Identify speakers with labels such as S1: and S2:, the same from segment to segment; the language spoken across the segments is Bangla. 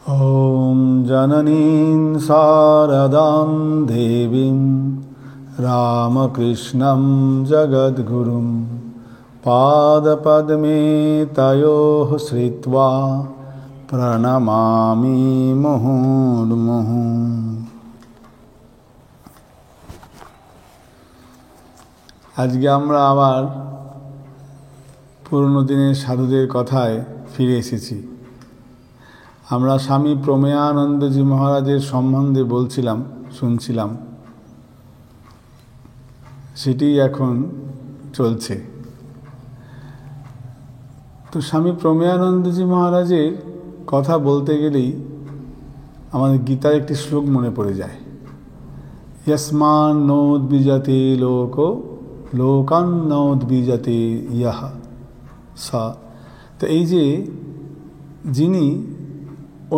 S1: ॐ जननीं शारदां देवीं रामकृष्णं जगद्गुरुं पादपद्मे तयोः श्रित्वा प्रणमामि मुहुर्मुहुः। আজকে আমরা আবার পুরনো দিনের সাধুদের কথায় ফিরে এসেছি। আমরা স্বামী প্রমেয়ানন্দজি মহারাজের সম্বন্ধে শুনছিলাম, সেটি এখন চলছে। তো স্বামী প্রমেয়ানন্দজি মহারাজের কথা বলতে গেলেই আমাদের গীতার একটি শ্লোক মনে পড়ে যায়, যস্মান্নোদ্বিজতে লোকো লোকান্নোদ্বিজতে ইয়ঃ সা। তো এই যে যিনি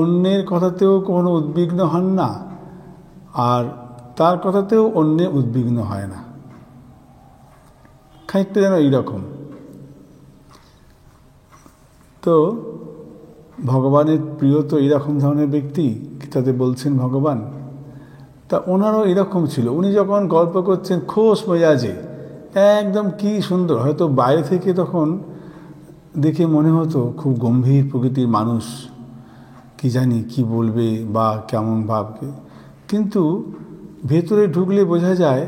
S1: অন্যের কথাতেও কোনো উদ্বিগ্ন হন না, আর তার কথাতেও অন্য উদ্বিগ্ন হয় না, খানিকটা যেন এইরকম। তো ভগবানের প্রিয় তো এইরকম ধরনের ব্যক্তি, তাতে বলছেন ভগবান। তা ওনারও এরকম ছিল। উনি যখন গল্প করছেন খোশ মেজাজে, একদম কি সুন্দর, হয়তো বাইরে থেকে তখন দেখে মনে হতো খুব গম্ভীর প্রকৃতির মানুষ, কি জানি কি বলবে বা কেমন ভাববে, কিন্তু ভেতরে ঢুকলে বোঝা যায়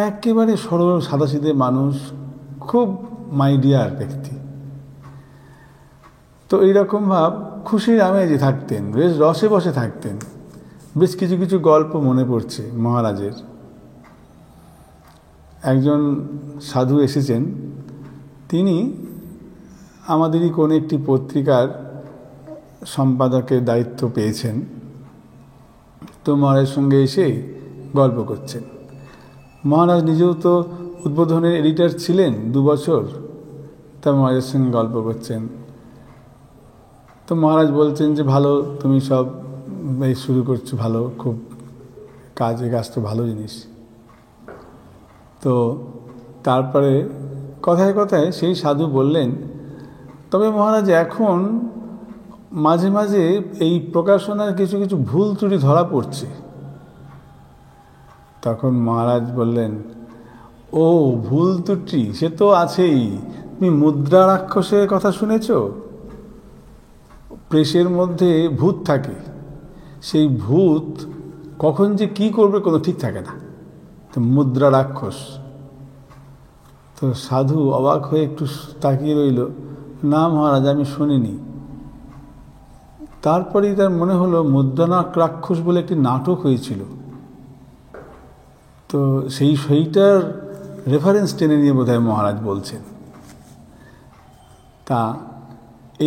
S1: একেবারে সরল সাদাসিধে মানুষ, খুব মাইডিয়ার ব্যক্তি। তো এইরকম ভাব খুশির আমেজে থাকতেন, বেশ রসে বসে থাকতেন। বেশ কিছু কিছু গল্প মনে পড়ছে মহারাজের। একজন সাধু এসেছেন, তিনি আমাদেরই কোনো একটি পত্রিকার সম্পাদকের দায়িত্ব পেয়েছেন। তো মহারাজের সঙ্গে এসে গল্প করছেন। মহারাজ নিজেও তো উদ্বোধনের এডিটর ছিলেন 2 বছর, তা মহারাজের সঙ্গে গল্প করছেন। তো মহারাজ বলছেন যে ভালো, তুমি সব এই শুরু করছো, ভালো, খুব কাজ তো ভালো জিনিস। তো তারপরে কথায় কথায় সেই সাধু বললেন, তবে মহারাজ এখন মাঝে মাঝে এই প্রকাশনার কিছু কিছু ভুল ত্রুটি ধরা পড়ছে। তখন মহারাজ বললেন, ও ভুল ত্রুটি সে তো আছেই। তুমি মুদ্রা রাক্ষসের কথা শুনেছ? প্রেসের মধ্যে ভূত থাকে, সেই ভূত কখন যে কি করবে কোনো ঠিক থাকে না, তো মুদ্রা রাক্ষস। তো সাধু অবাক হয়ে একটু তাকিয়ে রইল, না মহারাজ আমি শুনিনি। তারপরেই তার মনে হলো মুদ্রা রাক্ষস বলে একটি নাটক হয়েছিল, তো সেইটার রেফারেন্স টেনে নিয়ে বোধহয় মহারাজ বলছেন। তা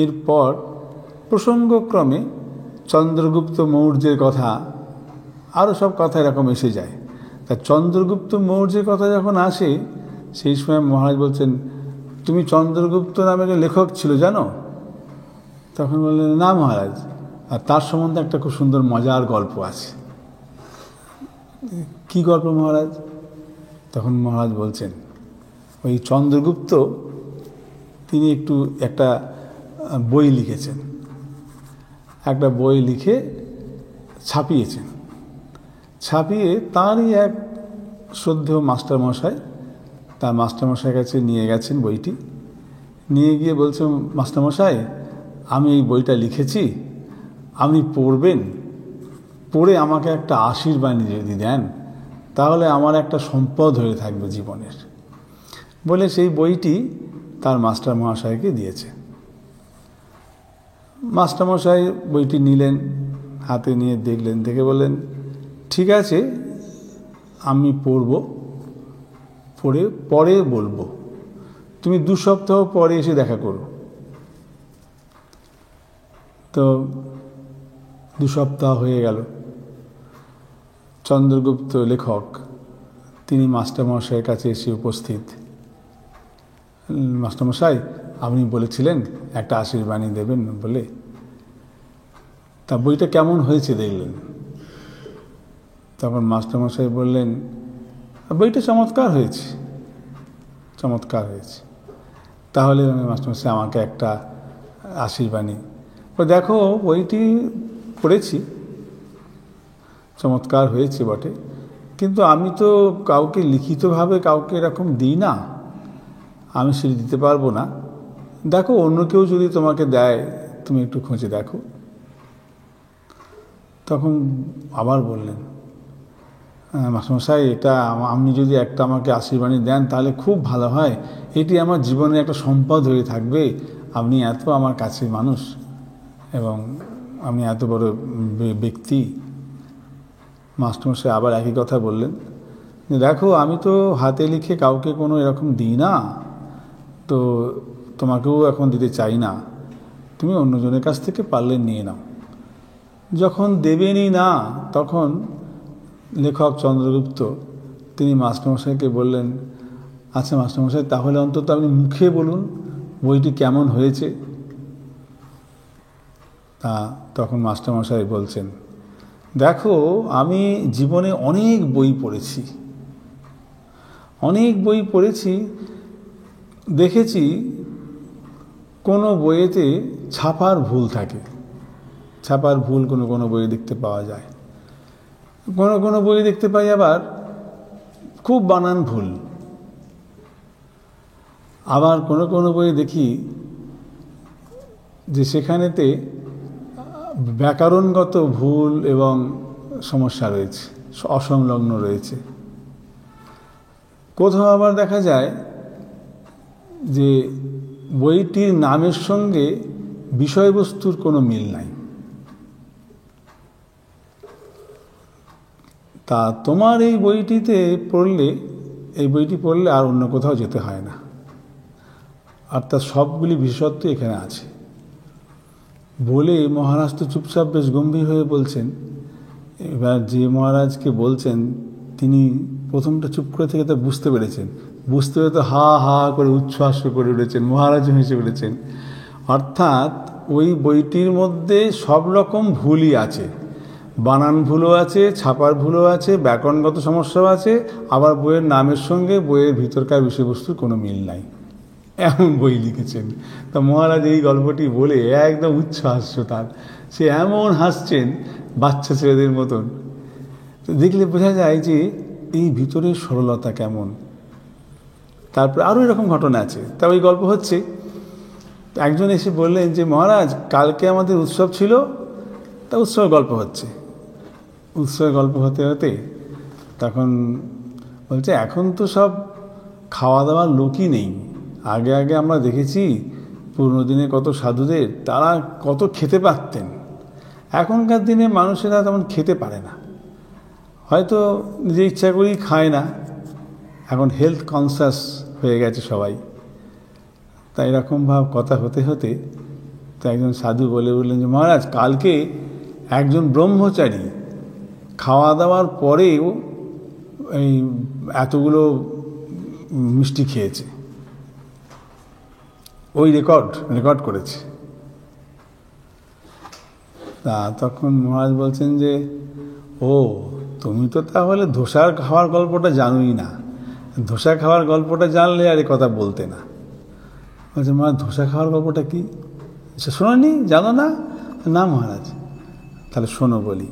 S1: এরপর প্রসঙ্গক্রমে চন্দ্রগুপ্ত মৌর্যের কথা, আরও সব কথা এরকম এসে যায়। তা চন্দ্রগুপ্ত মৌর্যের কথা যখন আসে, সেই সময় মহারাজ বলছেন, তুমি চন্দ্রগুপ্ত নামের লেখক ছিল জানো? তখন বললেন, না মহারাজ, আর তার সম্বন্ধে একটা খুব সুন্দর মজার গল্প আছে। কি গল্প মহারাজ? তখন মহারাজ বলছেন, ওই চন্দ্রগুপ্ত তিনি একটা বই লিখেছেন, একটা বই লিখে ছাপিয়েছেন। ছাপিয়ে তাঁরই এক শ্রদ্ধেয় মাস্টারমশাই, তার মাস্টারমশাইয়ের কাছে নিয়ে গেছেন বইটি। নিয়ে গিয়ে বলছেন, মাস্টারমশাই আমি এই বইটা লিখেছি, আপনি পড়বেন, পড়ে আমাকে একটা আশীর্বাণী যদি দেন তাহলে আমার একটা সম্পদ হয়ে থাকবে জীবনের, বলে সেই বইটি তার মাস্টারমশাইকে দিয়েছে। মাস্টারমশাই বইটি নিলেন, হাতে নিয়ে দেখলেন, দেখে বললেন, ঠিক আছে আমি পরে বলবো, তুমি 2 সপ্তাহ পরে এসে দেখা করো। তো 2 সপ্তাহ হয়ে গেল। চন্দ্রগুপ্ত লেখক তিনি মাস্টারমশাইয়ের কাছে এসে উপস্থিত। মাস্টারমশাই আপনি বলেছিলেন একটা আশীর্বাণী দেবেন বলে, তা বইটা কেমন হয়েছে দেখলেন? তখন মাস্টারমশাই বললেন, বইটা চমৎকার হয়েছে। তাহলে মাস্টারমশাই আমাকে একটা আশীর্বাণী ও দেখো বইটি পড়েছি, চমৎকার হয়েছে বটে, কিন্তু আমি তো কাউকে লিখিতভাবে কাউকে এরকম দিই না, আমি সেটা দিতে পারবো না, দেখো অন্য কেউ যদি তোমাকে দেয় তুমি একটু খুঁজে দেখো। তখন আবার বললেন, মাস্টারমশাই এটা আপনি যদি একটা আমাকে আশীর্বাণী দেন তাহলে খুব ভালো হয়, এটি আমার জীবনে একটা সম্পদ হয়ে থাকবে, আপনি এত আমার কাছের মানুষ এবং আপনি এত বড় ব্যক্তি। মাস্টারমশাই আবার একই কথা বললেন, দেখো আমি তো হাতে লিখে কাউকে কোনো এরকম দিই না, তো তোমাকেও এখন দিতে চাই না, তুমি অন্যজনের কাছ থেকে পারলে নিয়ে নাও। যখন দেবেনই না তখন লেখক চন্দ্রগুপ্ত তিনি মাস্টারমশাইকে বললেন, আচ্ছা মাস্টারমশাই তাহলে অন্তত আপনি মুখে বলুন বইটি কেমন হয়েছে। তখন মাস্টারমশাই বলছেন, দেখো আমি জীবনে অনেক বই পড়েছি, দেখেছি কোনো বইয়েতে ছাপার ভুল থাকে, ছাপার ভুল কোনো বইয়ে দেখতে পাওয়া যায়, কোনো বই দেখতে পাই আবার খুব বানান ভুল, আবার কোনো বই দেখি যে সেখানেতে ব্যাকরণগত ভুল এবং সমস্যা রয়েছে, অসংলগ্ন রয়েছে। কোথাও আবার দেখা যায় যে বইটির নামের সঙ্গে বিষয়বস্তুর কোনো মিল নাই। তা তোমার এই বইটি পড়লে আর অন্য কোথাও যেতে হয় না, আর তার সবগুলি বিশেষত্ব এখানে আছে। বলে মহারাজ তো চুপচাপ বেশ গম্ভীর হয়ে বলছেন। এবার যে মহারাজকে বলছেন তিনি প্রথমটা চুপ করে থেকে তা বুঝতে পেরেছেন, বুঝতে পেরে তো হা হা করে উচ্ছ্বাস করে উঠেছেন, মহারাজও হেসে উঠেছেন। অর্থাৎ ওই বইটির মধ্যে সব রকম ভুলই আছে, বানান ভুলও আছে, ছাপার ভুলও আছে, ব্যাকরণগত সমস্যাও আছে, আবার বইয়ের নামের সঙ্গে বইয়ের ভিতরকার বিষয়বস্তুর কোনো মিল নাই, এমন বই লিখেছেন। তা মহারাজ এই গল্পটি বলে একদম উচ্ছ্বাস্য তার, সে এমন হাসছেন বাচ্চা ছেলেদের মতন। তো দেখলে বোঝা যায় যে এই ভিতরের সরলতা কেমন। তারপর আরও এরকম ঘটনা আছে। তা ওই গল্প হচ্ছে, একজন এসে বললেন যে মহারাজ কালকে আমাদের উৎসব ছিল, তা উৎসবের গল্প হচ্ছে, উৎসবের গল্প হতে হতে তখন বলছে এখন তো সব খাওয়া দাওয়ার লোকই নেই, আগে আমরা দেখেছি পুরনো দিনে কত সাধুদের, তারা কত খেতে পারতেন, এখনকার দিনে মানুষেরা তেমন খেতে পারে না, হয়তো নিজে ইচ্ছা করেই খায় না, এখন হেলথ কনসাস হয়ে গেছে সবাই। তাই এরকম ভাব কথা হতে হতে তো একজন সাধু বলে বললেন যে মহারাজ কালকে একজন ব্রহ্মচারী খাওয়া দাওয়ার পরেও এই এতগুলো মিষ্টি খেয়েছে, ওই রেকর্ড করেছে। তা তখন মহারাজ বলছেন যে ও তুমি তো তাহলে ধোসার খাওয়ার গল্পটা জানোই না, ধোসা খাওয়ার গল্পটা জানলে আর এ কথা বলতে না। বলছে মহারাজ ধোসা খাওয়ার গল্পটা কি, সে শোনোনি, জানো না? না মহারাজ। তাহলে শোনো বলি।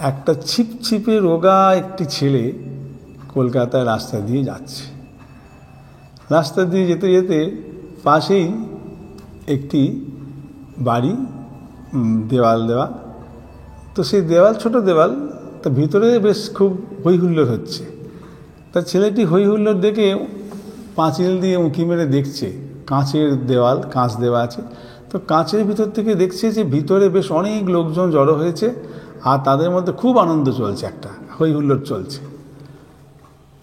S1: একটা ছিপছিপে রোগা একটি ছেলে কলকাতায় রাস্তা দিয়ে যাচ্ছে, রাস্তা দিয়ে যেতে যেতে পাশেই একটি বাড়ি, দেওয়াল দেওয়া, তো সেই দেওয়াল ছোট দেওয়াল, তা ভিতরে বেশ খুব হইহুল্লোড় হচ্ছে। তা ছেলেটি হইহুল্লোড় দেখে পাঁচিল দিয়ে উঁকি মেরে দেখছে, কাঁচের দেওয়াল, কাঁচ দেওয়া আছে, তো কাঁচের ভিতর থেকে দেখছে যে ভিতরে বেশ অনেক লোকজন জড়ো হয়েছে, আর তাদের মধ্যে খুব আনন্দ চলছে, একটা হইহুল্লোড় চলছে।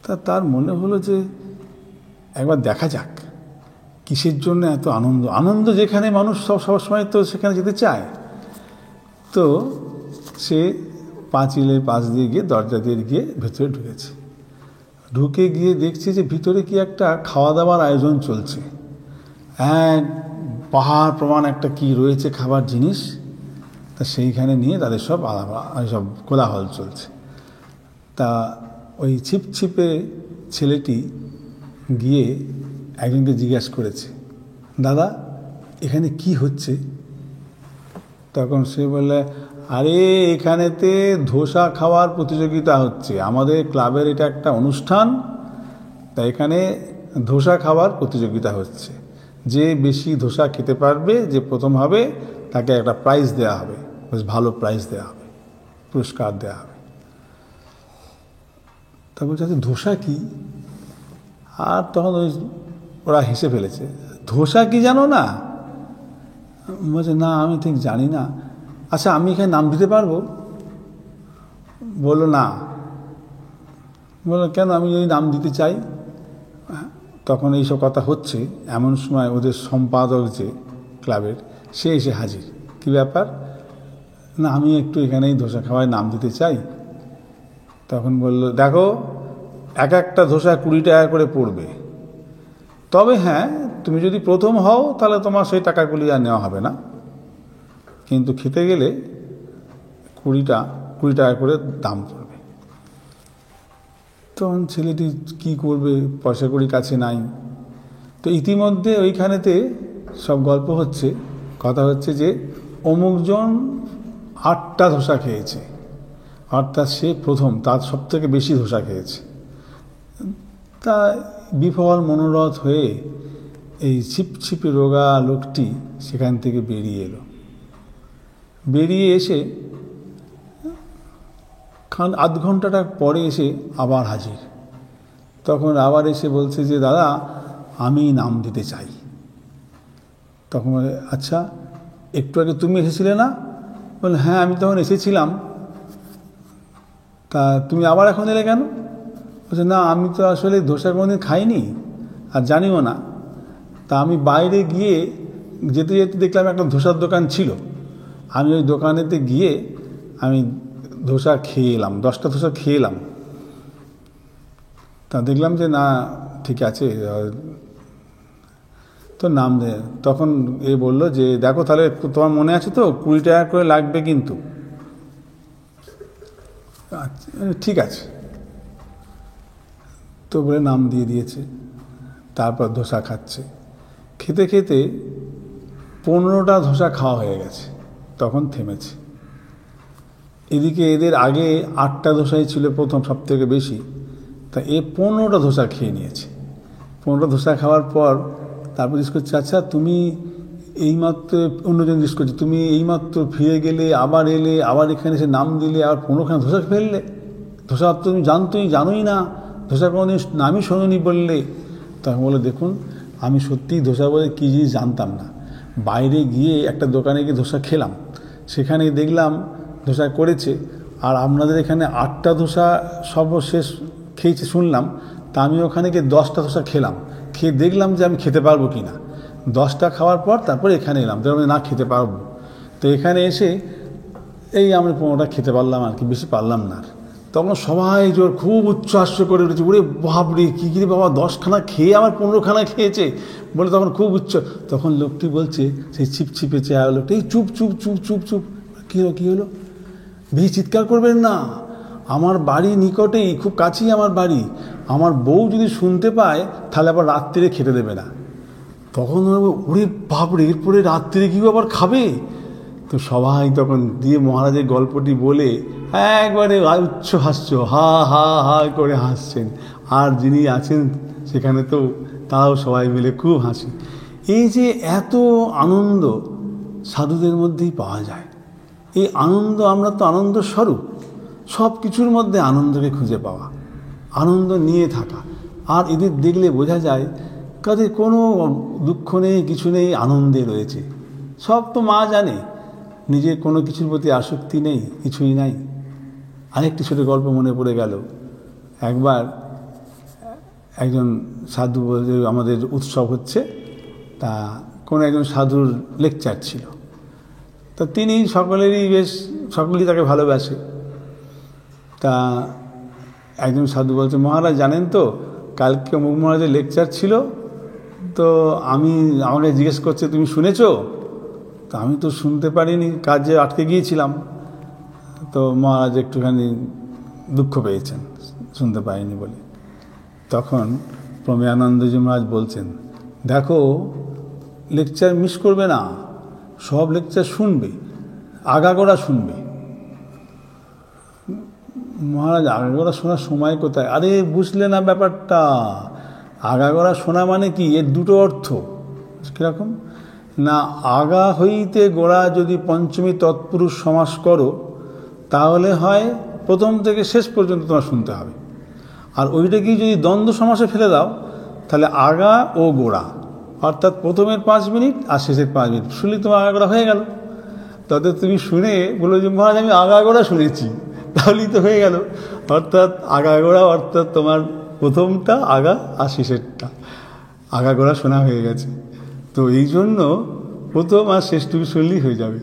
S1: তা তার মনে হলো যে একবার দেখা যাক কিসের জন্য এত আনন্দ, যেখানে মানুষ সবসময় তো সেখানে যেতে চায়। তো সে পাঁচিলের পাশ দিয়ে গিয়ে দরজা দিয়ে গিয়ে ভেতরে ঢুকেছে, ঢুকে গিয়ে দেখছে যে ভিতরে কি একটা খাওয়া দাওয়ার আয়োজন চলছে, এক পাহাড় প্রমাণ একটা কি রয়েছে খাবার জিনিস, তা সেইখানে নিয়ে তাদের সব সব কোলাহল চলছে। তা ওই ছিপছিপে ছেলেটি গিয়ে একজনকে জিজ্ঞাসা করেছে, দাদা এখানে কি হচ্ছে? তখন সে বললে, আরে এখানেতে ধোসা খাওয়ার প্রতিযোগিতা হচ্ছে, আমাদের ক্লাবের এটা একটা অনুষ্ঠান, তাই এখানে ধোসা খাওয়ার প্রতিযোগিতা হচ্ছে। যে বেশি ধোসা খেতে পারবে, যে প্রথম হবে, তাকে একটা প্রাইজ দেওয়া হবে, বেশ ভালো প্রাইজ দেওয়া হবে, পুরস্কার দেওয়া হবে। তা বলছে, আচ্ছা ধোসা কি? আর তখন ওরা হেসে ফেলেছে, ধোসা কি জানো না? বলছে, না আমি ঠিক জানি না। আচ্ছা আমি এখানে নাম দিতে পারবো? বললো না। বললো, কেন? আমি যদি নাম দিতে চাই। তখন এইসব কথা হচ্ছে, এমন সময় ওদের সম্পাদক যে ক্লাবের, সে এসে হাজির। কি ব্যাপার? না আমি একটু এখানেই ধোসা খাওয়ায় নাম দিতে চাই। তখন বলল, দেখো এক একটা ধোসা 20 টাকা করে পড়বে, তবে হ্যাঁ তুমি যদি প্রথম হও তাহলে তোমার সেই টাকাগুলি আর নেওয়া হবে না, কিন্তু খেতে গেলে 20 টাকা করে দাম পড়বে। তখন ছেলেটি কি করবে, পয়সা কড়ি কাছে নাই। তো ইতিমধ্যে ওইখানেতে সব গল্প হচ্ছে, কথা হচ্ছে যে অমুকজন 8টা ধোসা খেয়েছে, অর্থাৎ সে প্রথম, তার সব থেকে বেশি ধোসা খেয়েছে। তা বিফল মনোরথ হয়ে এই ছিপছিপে রোগা লোকটি সেখান থেকে বেরিয়ে এলো। বেরিয়ে এসে আধ ঘন্টাটা পরে এসে আবার হাজির। তখন আবার এসে বলছে যে, দাদা আমি নাম দিতে চাই। তখন বলে, আচ্ছা একটু আগে তুমি এসেছিলে না? বলে, হ্যাঁ আমি তখন এসেছিলাম। তা তুমি আবার এখন এলে কেন? বলছে, না আমি তো আসলে ধোসা কোনোদিন খাইনি আর জানিও না। তা আমি বাইরে গিয়ে যেতে যেতে দেখলাম একটা ধোসার দোকান ছিল, আমি ওই দোকানেতে গিয়ে আমি ধোসা খেয়ে এলাম, 10টা ধোসা খেয়ে এলাম। তা দেখলাম যে না ঠিক আছে, তো নাম দে। তখন এ বললো যে, দেখো তাহলে তোমার মনে আছে তো 20 টাকা করে লাগবে কিন্তু। আচ্ছা ঠিক আছে, তো বলে নাম দিয়ে দিয়েছে। তারপর ধোসা খাচ্ছে, খেতে খেতে 15টা ধোসা খাওয়া হয়ে গেছে, তখন থেমেছে। এদিকে এদের আগে 8টা ধোসাই ছিল প্রথম সব থেকে বেশি, তা এ 15টা ধোসা খেয়ে নিয়েছে। 15টা ধোসা খাওয়ার পর তারপর জিজ্ঞেস করছে, আচ্ছা তুমি এইমাত্র, অন্যজন জিজ্ঞেস করছে, তুমি এইমাত্র ফিরে গেলে, আবার এলে, আবার এখানে এসে নাম দিলে, আবার 15খানা ধোসা ফেললে, ধোসা তুমি জানোই না, ধোসা কোনোদিন নামই শোনোনি বললে। তখন বলে, দেখুন আমি সত্যিই ধোসা বলে কী জিনিস জানতাম না, বাইরে গিয়ে একটা দোকানে গিয়ে ধোসা খেলাম, সেখানে দেখলাম ধোসা করেছে, আর আপনাদের এখানে 8টা ধোসা সর্বশেষ খেয়েছে শুনলাম, তা আমি ওখানে গিয়ে 10টা ধোসা খেলাম, খেয়ে দেখলাম যে আমি খেতে পারবো কি না। 10টা খাওয়ার পর তারপরে এখানে এলাম, তার মানে না খেতে পারবো। তো এখানে এসে এই আমরা 15টা খেতে পারলাম আর কি, বেশি পারলাম না। তখন সবাই জোর খুব উচ্চহাস্য করে উঠেছে, ওরে বাপরে কী কী বাবা, 10খানা খেয়ে আমার 15খানা খেয়েছে বলে তখন খুব উচ্চ। তখন লোকটি বলছে, সেই ছিপছিপে চেহারা লোকটি, এই চুপ চুপ চুপ চুপ চুপ, কী হলো? বেশি চিৎকার করবেন না, আমার বাড়ি নিকটেই, খুব কাছেই আমার বাড়ি, আমার বউ যদি শুনতে পায় তাহলে আবার রাত্রিরে খেতে দেবে না। তখন ওরে বাপরে, এরপরে রাত্রিরে কি আবার খাবে? তো সবাই তখন দিয়ে মহারাজের গল্পটি বলে একবারে উচ্চ হাস্য, হা হা হা করে হাসছেন। আর যিনি আছেন সেখানে তো তাও সবাই মিলে খুব হাসি। এই যে এত আনন্দ সাধুদের মধ্যেই পাওয়া যায়, এই আনন্দ, আমরা তো আনন্দ স্বরূপ, সব কিছুর মধ্যে আনন্দকে খুঁজে পাওয়া, আনন্দ নিয়ে থাকা। আর এদের দেখলে বোঝা যায় কাদের কোনো দুঃখ নেই, কিছু নেই, আনন্দে রয়েছে। সব তো মা জানে, নিজের কোনো কিছুর প্রতি আসক্তি নেই, কিছুই নাই। আরেকটি ছোটো গল্প মনে পড়ে গেল। একবার একজন সাধু বলে, আমাদের উৎসব হচ্ছে, তা কোনো একজন সাধুর লেকচার ছিল, তা তিনি সকলেই তাকে ভালোবাসে। তা একজন সাধু বলছে, মহারাজ জানেন তো কালকে অমুক মহারাজের লেকচার ছিল, তো আমাকে জিজ্ঞেস করছে তুমি শুনেছো? তো আমি তো শুনতে পারিনি, কাজে আটকে গিয়েছিলাম। তো মহারাজ একটুখানি দুঃখ পেয়েছেন শুনতে পাইনি বলে। তখন প্রমেয়ানন্দজি মহারাজ বলছেন, দেখো লেকচার মিস করবে না, সব লেকচার শুনবে, আগাগোড়া শুনবে। মহারাজ আগাগোড়া শোনার সময় কোথায়? আরে বুঝলে না ব্যাপারটা, আগাগোড়া শোনা মানে কি, এর দুটো অর্থ। কীরকম না, আগা হইতে গোড়া যদি পঞ্চমী তৎপুরুষ সমাস করো তাহলে হয় প্রথম থেকে শেষ পর্যন্ত তোমার শুনতে হবে। আর ওইটাকেই যদি দ্বন্দ্ব সমাসে ফেলে দাও তাহলে আগা ও গোড়া, অর্থাৎ প্রথমের 5 মিনিট আর শেষের 5 মিনিট শুনলে তোমার আগাগোড়া হয়ে গেল। তাতে তুমি শুনে বলো যে মহারাজ আমি আগাগোড়া শুনেছি, তাহলেই তো হয়ে গেল। অর্থাৎ আগাগোড়া অর্থাৎ তোমার প্রথমটা আগা আর শেষেরটা আগাগোড়া শোনা হয়ে গেছে। তো এই জন্য প্রথম আর শেষটুকু শুনলেই হয়ে যাবে।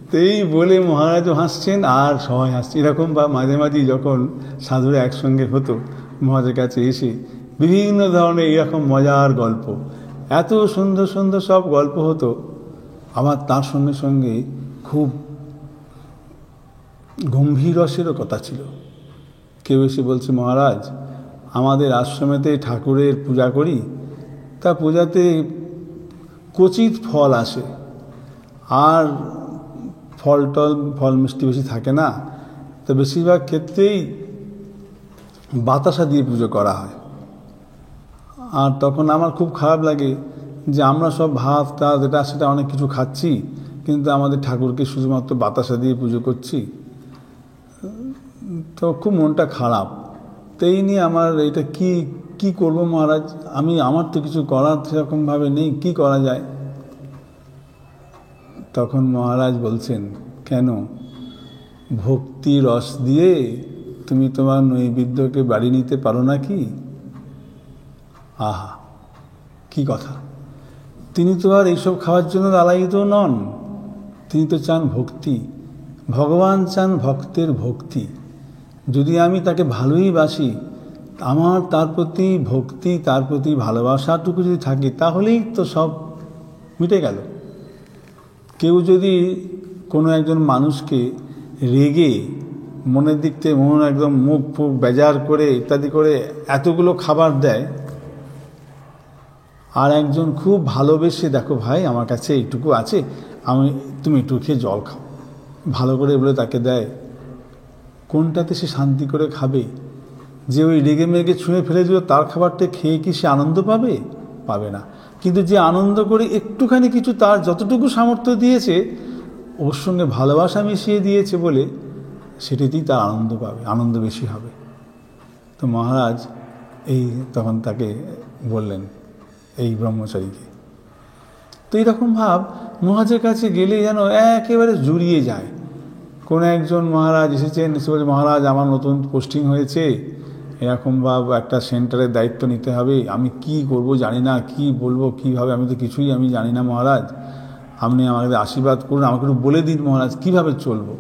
S1: তো এই বলে মহারাজও হাসছেন আর সবাই হাসছে। এরকম বা মাঝে মাঝেই যখন সাধুরা একসঙ্গে হতো মহারাজের কাছে এসে বিভিন্ন ধরনের এরকম মজার গল্প, এত সুন্দর সুন্দর সব গল্প হতো। আবার তার সঙ্গে সঙ্গে খুব গম্ভীর রসেরও কথা ছিল। কেউ এসে বলছে মহারাজ আমাদের আশ্রমেতে ঠাকুরের পূজা করি, তা পূজাতে কচিত ফল আসে, আর ফল মিষ্টি বেশি থাকে না, তো বেশিরভাগ ক্ষেত্রেই বাতাসা দিয়ে পুজো করা হয়। আর তখন আমার খুব খারাপ লাগে যে আমরা সব ভাত টাত এটা সেটা অনেক কিছু খাচ্ছি, কিন্তু আমাদের ঠাকুরকে শুধুমাত্র বাতাসা দিয়ে পুজো করছি। তো খুব মনটা খারাপ। তো এই নিয়ে আমার এটা কি করব মহারাজ, আমার তো কিছু করার সেরকমভাবে নেই, কি করা যায়? তখন মহারাজ বলছেন, কেন, ভক্তি রস দিয়ে তুমি তোমার নৈবেদ্যকে বাড়ি নিতে পারো না কি? আহা, কি কথা! তিনি তো আর এইসব খাওয়ার জন্য লালায়িত নন, তিনি তো চান ভক্তি। ভগবান চান ভক্তের ভক্তি। যদি আমি তাকে ভালোই বাসি, আমার তার প্রতি ভক্তি, তার প্রতি ভালোবাসাটুকু যদি থাকে, তাহলেই তো সব মিটে গেল। কেউ যদি কোনো একজন মানুষকে রেগে মনের দিক থেকে মন একদম মুখ ফুক বেজার করে ইত্যাদি করে এতগুলো খাবার দেয়, আর একজন খুব ভালোবেসে, দেখো ভাই আমার কাছে এইটুকু আছে, তুমি একটু খেয়ে জল খাও, ভালো করে বলে তাকে দেয়, কোনটাতে সে শান্তি করে খাবে? যে ওই রেগে মেগে ছুঁয়ে ফেলে দিল তার খাবারটা খেয়ে কি সে আনন্দ পাবে? পাবে না। কিন্তু যে আনন্দ করে একটুখানি কিছু তার যতটুকু সামর্থ্য দিয়েছে, ওর সঙ্গে ভালোবাসা মিশিয়ে দিয়েছে বলে, সেটাতেই তার আনন্দ পাবে, আনন্দ বেশি হবে। তো মহারাজ তখন তাকে বললেন, এই ব্রহ্মচারীকে। তো এইরকম ভাব মহারাজের কাছে গেলে যেন একেবারে জুড়িয়ে যায়। কোনো একজন মহারাজ এসেছেন, এসে বলছে মহারাজ আমার নতুন পোস্টিং হয়েছে, এরকম ভাব একটা সেন্টারের দায়িত্ব নিতে হবে, আমি কি করব জানি না, কি বলবো কীভাবে, আমি তো কিছুই জানি না মহারাজ, আপনি আমাকে আশীর্বাদ করুন, আমাকে একটু বলে দিন মহারাজ কীভাবে চলবো।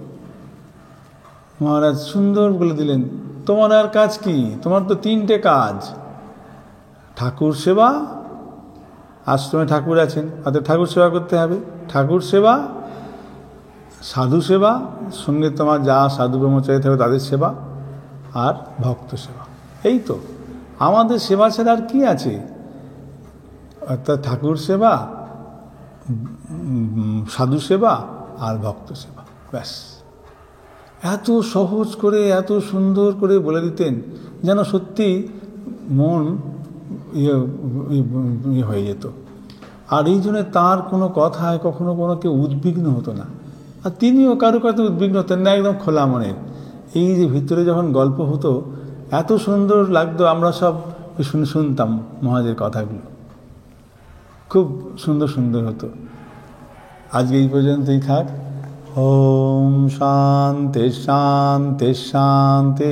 S1: মহারাজ সুন্দর বলে দিলেন, তোমার আর কাজ কি, তোমার তো 3টে কাজ, ঠাকুর সেবা, আশ্রমে ঠাকুর আছেন অর্থাৎ ঠাকুর সেবা করতে হবে, ঠাকুর সেবা, সাধু সেবা, সঙ্গে তোমার যা সাধু ব্রহ্মচারী থাকবে তাদের সেবা, আর ভক্ত সেবা। এই তো আমাদের সেবা ছাড়া আর কি আছে? অর্থাৎ ঠাকুর সেবা, সাধু সেবা আর ভক্ত সেবা, ব্যাস। এত সহজ করে এত সুন্দর করে বলে দিতেন যেন সত্যি মন হয়ে যেত। আর এই জন্য তার কোনো কথায় কখনো কোনো কেউ উদ্বিগ্ন হতো না, আর তিনিও কারো কাছে উদ্বিগ্ন হতেন না, একদম খোলা মনের। এই যে ভিতরে যখন গল্প হতো এত সুন্দর লাগতো, আমরা সব শুনতাম মহারাজের কথাগুলো, খুব সুন্দর সুন্দর হতো। আজকে এই পর্যন্তই থাক। ওম শান্তি শান্তি শান্তি,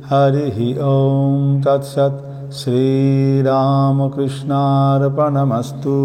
S1: হরি ওম তৎসৎ। শ্রীরামকৃষ্ণার্পণমস্তু।